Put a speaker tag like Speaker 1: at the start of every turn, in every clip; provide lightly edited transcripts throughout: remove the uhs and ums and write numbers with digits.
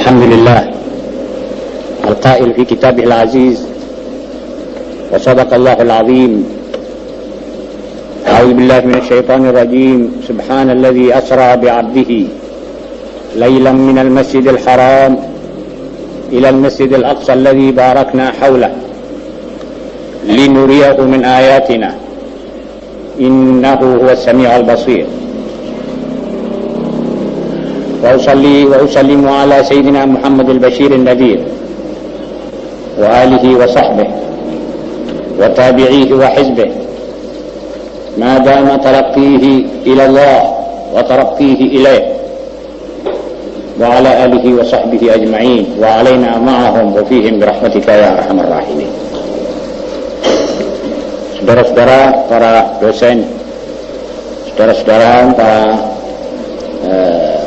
Speaker 1: الحمد لله القائل في كتابه العزيز وصدق الله العظيم. أعوذ بالله من الشيطان الرجيم. سبحان الذي أسرى بعبده ليلا من المسجد الحرام إلى المسجد الأقصى الذي باركنا حوله لنريه من آياتنا إنه هو السميع البصير. وأصلي وأسلم على سيدنا محمد البشير النذير وآله وصحبه وتابعيه وحزبه ما دام ترقيه إلى الله وترقيه إليه وعلى آله وصحبه أجمعين وعلينا معهم وفيهم برحمتك يا أرحم الراحمين. Saudara-saudara para dosen, saudara-saudara para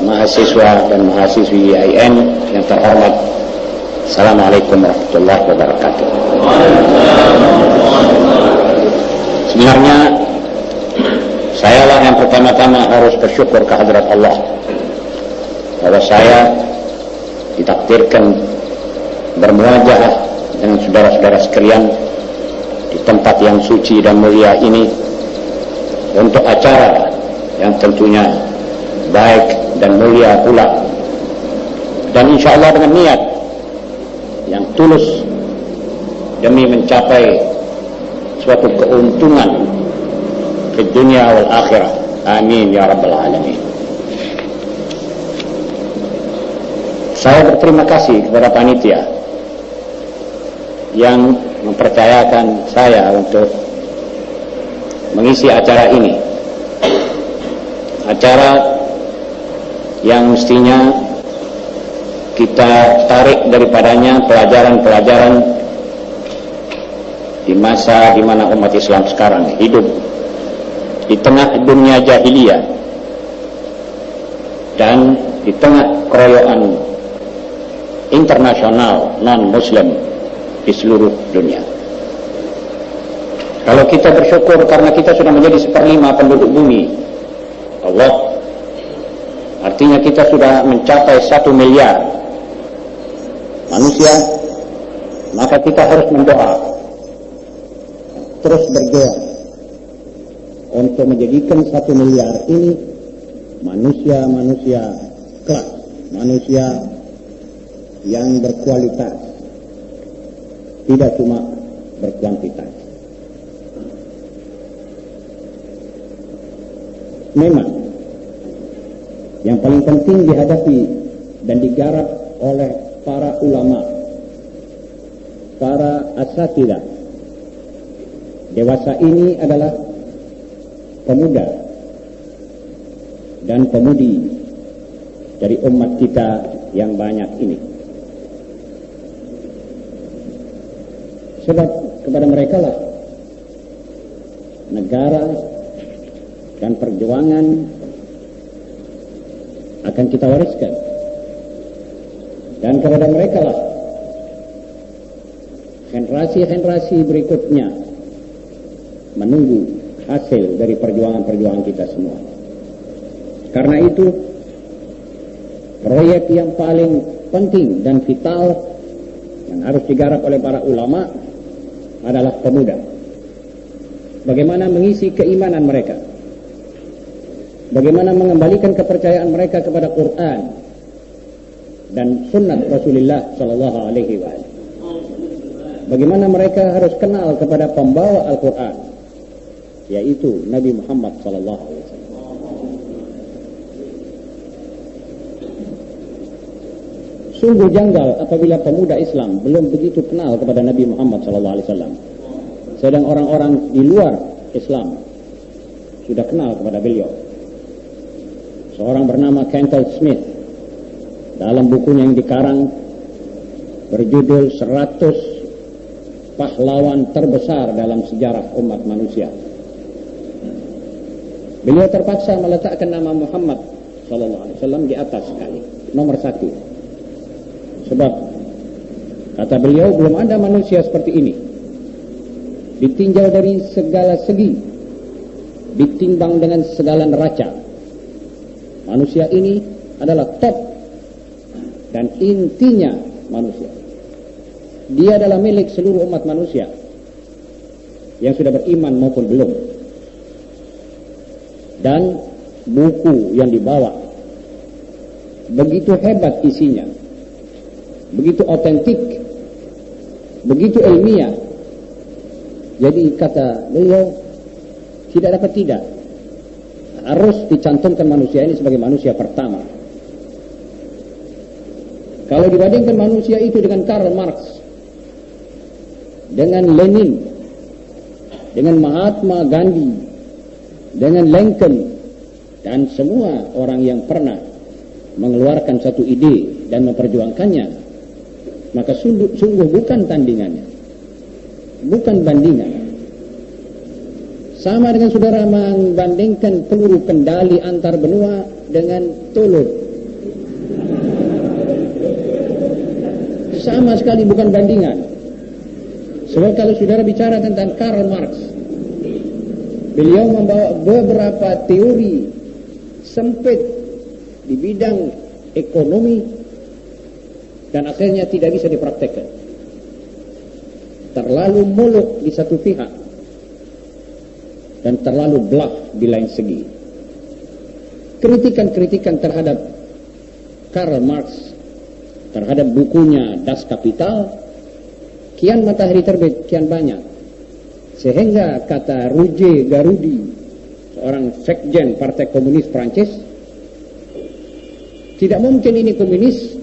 Speaker 1: mahasiswa dan mahasiswi IAIN yang terhormat, Assalamualaikum warahmatullahi wabarakatuh. Sebenarnya sayalah yang pertama-tama harus bersyukur kehadirat Allah bahwa saya ditakdirkan bermuajah dengan saudara-saudara sekalian di tempat yang suci dan mulia ini untuk acara yang tentunya baik dan mulia pula, dan insya Allah dengan niat yang tulus demi mencapai suatu keuntungan di dunia wal akhirah. Amin ya rabbal alamin. Saya berterima kasih kepada panitia yang mempercayakan saya untuk mengisi acara ini, acara yang mestinya kita tarik daripadanya pelajaran-pelajaran di masa di mana umat Islam sekarang hidup di tengah dunia jahiliyah dan di tengah keroyokan internasional non-muslim di seluruh dunia. Kalau kita bersyukur karena kita sudah menjadi 1/5 penduduk bumi Allah, artinya kita sudah mencapai 1 miliar manusia, maka kita harus mendoa terus berdoa untuk menjadikan 1 miliar ini manusia-manusia kelas, manusia yang berkualitas, tidak cuma berkuantitas. Memang yang paling penting dihadapi dan digarap oleh para ulama, para asatidzah dewasa ini adalah pemuda dan pemudi dari umat kita yang banyak ini. Sebab kepada mereka lah negara dan perjuangan akan kita wariskan, dan kepada mereka lah generasi-generasi berikutnya menunggu hasil dari perjuangan-perjuangan kita semua. Karena itu proyek yang paling penting dan vital yang harus digarap oleh para ulama adalah pemuda. Bagaimana mengisi keimanan mereka, bagaimana mengembalikan kepercayaan mereka kepada Quran dan sunnah Rasulullah sallallahu alaihi wasallam. Bagaimana mereka harus kenal kepada pembawa Al-Quran, yaitu Nabi Muhammad sallallahu alaihi wasallam. Sungguh janggal apabila pemuda Islam belum begitu kenal kepada Nabi Muhammad sallallahu alaihi wasallam, sedang orang-orang di luar Islam sudah kenal kepada beliau. Seorang bernama Kentel Smith dalam bukunya yang dikarang berjudul 100 pahlawan terbesar dalam sejarah umat manusia, beliau terpaksa meletakkan nama Muhammad sallallahu alaihi wasallam di atas sekali, nomor 1. Sebab kata beliau, belum ada manusia seperti ini, ditinjau dari segala segi, ditimbang dengan segala neraca. Manusia ini adalah top dan intinya manusia. Dia adalah milik seluruh umat manusia yang sudah beriman maupun belum. Dan buku yang dibawa begitu hebat isinya, begitu otentik, begitu ilmiah. Jadi kata beliau, tidak dapat tidak, harus dicantumkan manusia ini sebagai manusia pertama. Kalau dibandingkan manusia itu dengan Karl Marx, dengan Lenin, dengan Mahatma Gandhi, dengan Lincoln, dan semua orang yang pernah mengeluarkan satu ide dan memperjuangkannya, maka sungguh bukan tandingannya, bukan bandingan. Sama dengan saudara membandingkan peluru kendali antar benua dengan Toulouse. Sama sekali bukan bandingan. Sebab kalau saudara bicara tentang Karl Marx, beliau membawa beberapa teori sempit di bidang ekonomi dan akhirnya tidak bisa dipraktekkan. Terlalu muluk di satu pihak dan terlalu bluff di lain segi. Kritikan-kritikan terhadap Karl Marx, terhadap bukunya Das Kapital, kian matahari terbit, kian banyak. Sehingga kata Roger Garudi, seorang sekjen Partai Komunis Prancis, tidak mungkin ini komunis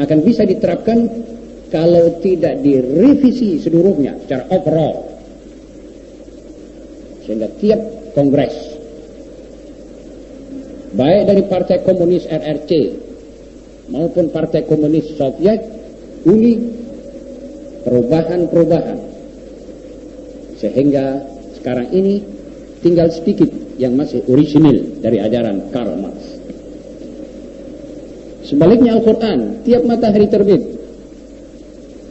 Speaker 1: akan bisa diterapkan kalau tidak direvisi seluruhnya secara overall. Sehingga tiap kongres, baik dari Partai Komunis RRC maupun Partai Komunis Soviet Uni, perubahan-perubahan, sehingga sekarang ini tinggal sedikit yang masih orisinil dari ajaran Karl Marx. Sebaliknya Al-Quran, tiap matahari terbit,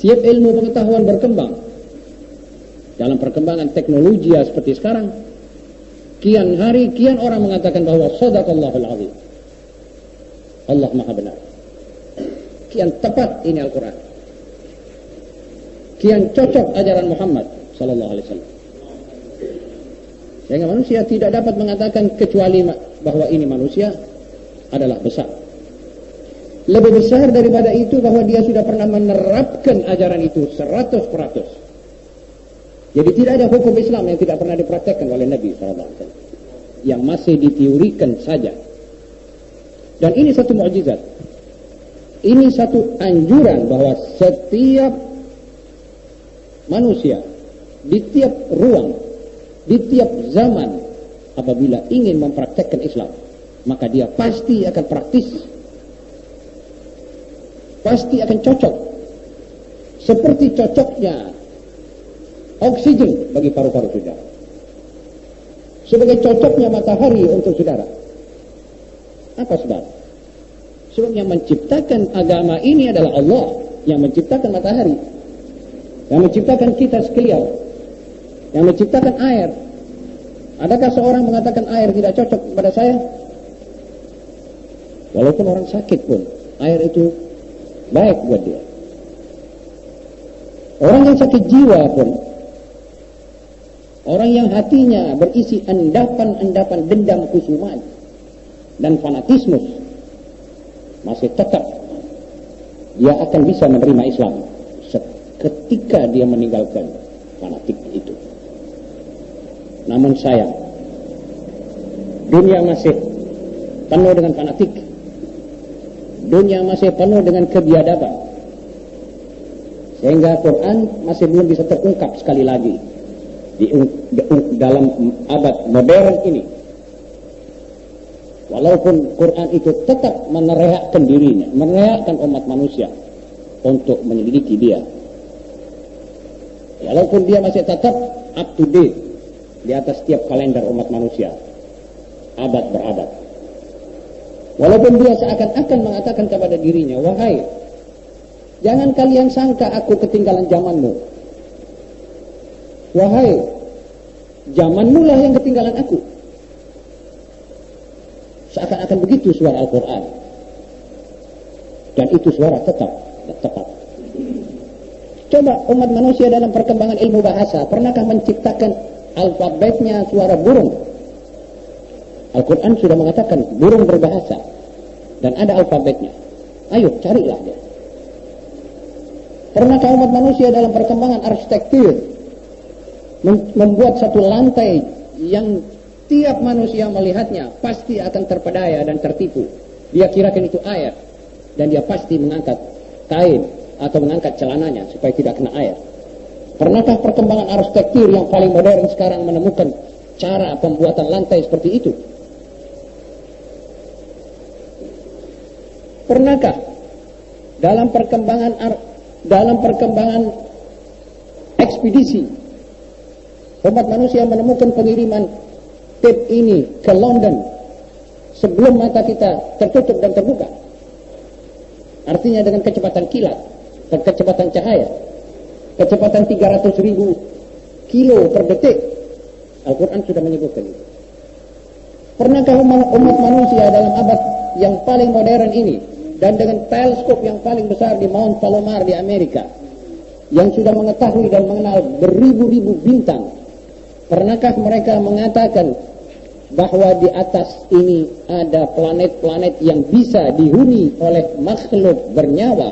Speaker 1: tiap ilmu pengetahuan berkembang. Dalam perkembangan teknologi seperti sekarang, kian hari kian orang mengatakan bahwa Shadaqallahul Azim, Allah Maha Benar. Kian tepat ini Al-Quran, kian cocok ajaran Muhammad Sallallahu Alaihi Wasallam. Sehingga manusia tidak dapat mengatakan kecuali bahwa ini manusia adalah besar. Lebih besar daripada itu bahwa dia sudah pernah menerapkan ajaran itu 100%. Jadi tidak ada hukum Islam yang tidak pernah dipraktekkan oleh Nabi SAW, yang masih diteorikan saja. Dan ini satu mukjizat. Ini satu anjuran bahwa setiap manusia di tiap ruang, di tiap zaman, apabila ingin mempraktekkan Islam, maka dia pasti akan praktis, pasti akan cocok, seperti cocoknya oksigen bagi paru-paru saudara, sebagai cocoknya matahari untuk saudara. Apa sebab? Sebab yang menciptakan agama ini adalah Allah, yang menciptakan matahari, yang menciptakan kita sekalian, yang menciptakan air. Adakah seorang mengatakan air tidak cocok kepada saya? Walaupun orang sakit pun, air itu baik buat dia. Orang yang sakit jiwa pun, orang yang hatinya berisi endapan-endapan dendam, kusumat dan fanatisme, masih tetap dia akan bisa menerima Islam ketika dia meninggalkan fanatik itu. Namun sayang, dunia masih penuh dengan fanatik, dunia masih penuh dengan kebiadaban, sehingga Quran masih belum bisa terungkap sekali lagi dalam abad modern ini. Walaupun Quran itu tetap meneriakkan dirinya, meneriakkan umat manusia untuk menyelidiki dia, walaupun dia masih tetap up to date di atas setiap kalender umat manusia abad berabad. Walaupun dia seakan-akan mengatakan kepada dirinya, wahai, jangan kalian sangka aku ketinggalan zamanmu. Wahai, zamanmu lah yang ketinggalan aku. Seakan-akan begitu suara Al-Quran. Dan itu suara tetap tepat. Coba umat manusia dalam perkembangan ilmu bahasa, pernahkah menciptakan alfabetnya suara burung? Al-Quran sudah mengatakan burung berbahasa dan ada alfabetnya. Ayo carilah dia. Pernahkah umat manusia dalam perkembangan arsitektur membuat satu lantai yang tiap manusia melihatnya pasti akan terpedaya dan tertipu? Dia kirakan itu air dan dia pasti mengangkat kain atau mengangkat celananya supaya tidak kena air. Pernahkah perkembangan arsitektur yang paling modern sekarang menemukan cara pembuatan lantai seperti itu? Pernahkah dalam perkembangan ekspedisi umat manusia menemukan pengiriman tape ini ke London sebelum mata kita tertutup dan terbuka? Artinya dengan kecepatan kilat dan kecepatan cahaya, kecepatan 300.000 kilo per detik. Al-Quran sudah menyebutkan itu. Pernahkah umat manusia dalam abad yang paling modern ini dan dengan teleskop yang paling besar di Mount Palomar di Amerika yang sudah mengetahui dan mengenal beribu-ribu bintang, pernahkah mereka mengatakan bahwa di atas ini ada planet-planet yang bisa dihuni oleh makhluk bernyawa,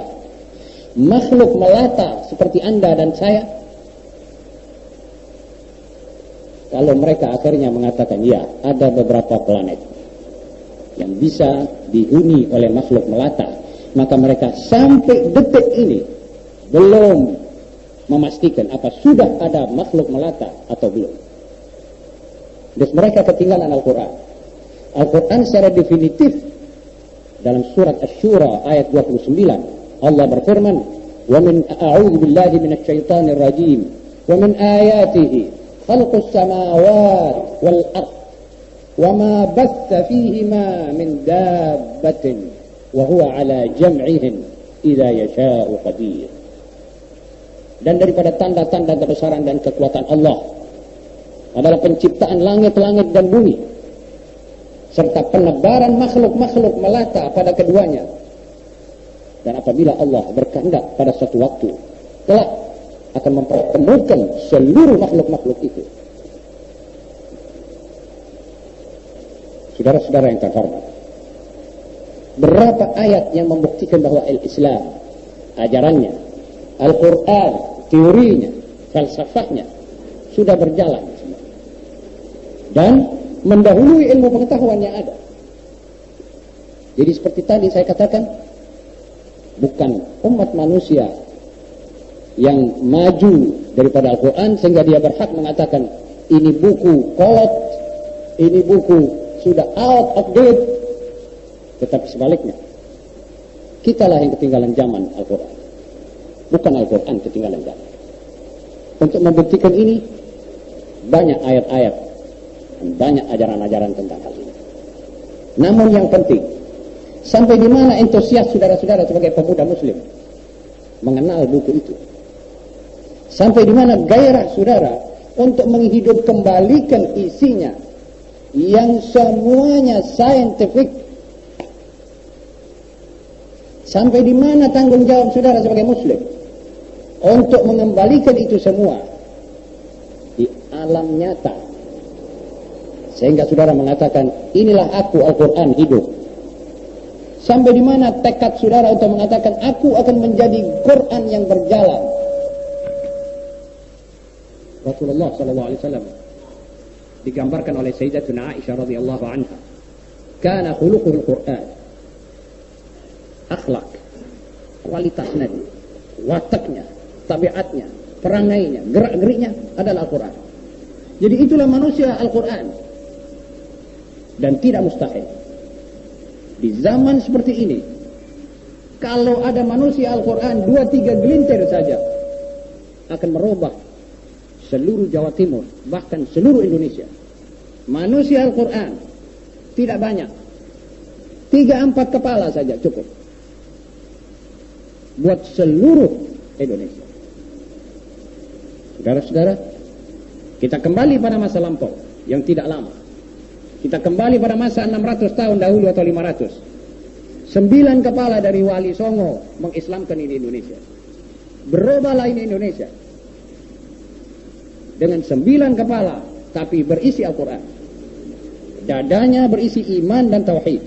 Speaker 1: makhluk melata seperti Anda dan saya? Kalau mereka akhirnya mengatakan ya, ada beberapa planet yang bisa dihuni oleh makhluk melata, maka mereka sampai detik ini belum memastikan apa sudah ada makhluk melata atau belum. Dan mereka ketinggalan Al-Quran. Al-Quran secara definitif dalam surat Asy-Syura ayat 29 Allah berfirman, "Wa min a'udzu billahi minasy syaithanir rajim wa min ayatihi khalqus samawati wal ardh وَمَا بَثَّ فِيهِمَا مِنْ دَابَّةٍ وَهُوَ عَلَى جَمْعِهِمْ إِذَا يَشَاءُ قَدِيرٌ." Dan daripada tanda-tanda kebesaran dan kekuatan Allah adalah penciptaan langit-langit dan bumi serta penebaran makhluk-makhluk melata pada keduanya. Dan apabila Allah berkehendak pada suatu waktu kelak akan mempertemukan seluruh makhluk-makhluk itu. Saudara-saudara yang terhormat, berapa ayat yang membuktikan bahwa Islam, ajarannya, Al-Quran, teorinya, falsafahnya sudah berjalan dan mendahului ilmu pengetahuan yang ada. Jadi seperti tadi saya katakan, bukan umat manusia yang maju daripada Al-Quran sehingga dia berhak mengatakan ini buku kolot, ini buku sudah out of date, tetapi sebaliknya kitalah yang ketinggalan zaman Al-Quran, bukan Al-Quran ketinggalan zaman. Untuk membuktikan ini banyak ayat-ayat dan banyak ajaran-ajaran tentang hal ini. Namun yang penting, sampai di mana antusias saudara-saudara sebagai pemuda muslim mengenal buku itu? Sampai di mana gairah saudara untuk menghidup kembalikan isinya yang semuanya scientific? Sampai di mana tanggung jawab saudara sebagai muslim untuk mengembalikan itu semua di alam nyata, sehingga saudara mengatakan inilah aku Al-Quran hidup? Sampai di mana tekad saudara untuk mengatakan aku akan menjadi Quran yang berjalan? Rasulullah SAW digambarkan oleh Sayyidatuna Aisyah radhiyallahu anha, kana khuluqul Quran, akhlak, kualitas Nabi, wataknya, tabiatnya, perangainya, gerak-geriknya adalah Al-Quran. Jadi itulah manusia Al-Quran. Dan tidak mustahil di zaman seperti ini, kalau ada manusia Al-Quran 2-3 gelintir saja akan merubah seluruh Jawa Timur, bahkan seluruh Indonesia. Manusia Al-Quran tidak banyak, 3-4 kepala saja cukup buat seluruh Indonesia. Saudara-saudara, kita kembali pada masa lampau yang tidak lama. Kita kembali pada masa 600 tahun dahulu atau 500. 9 kepala dari Wali Songo mengislamkan ini Indonesia. Berubahlah ini Indonesia. Dengan 9 kepala, tapi berisi Al-Quran. Dadanya berisi iman dan tauhid.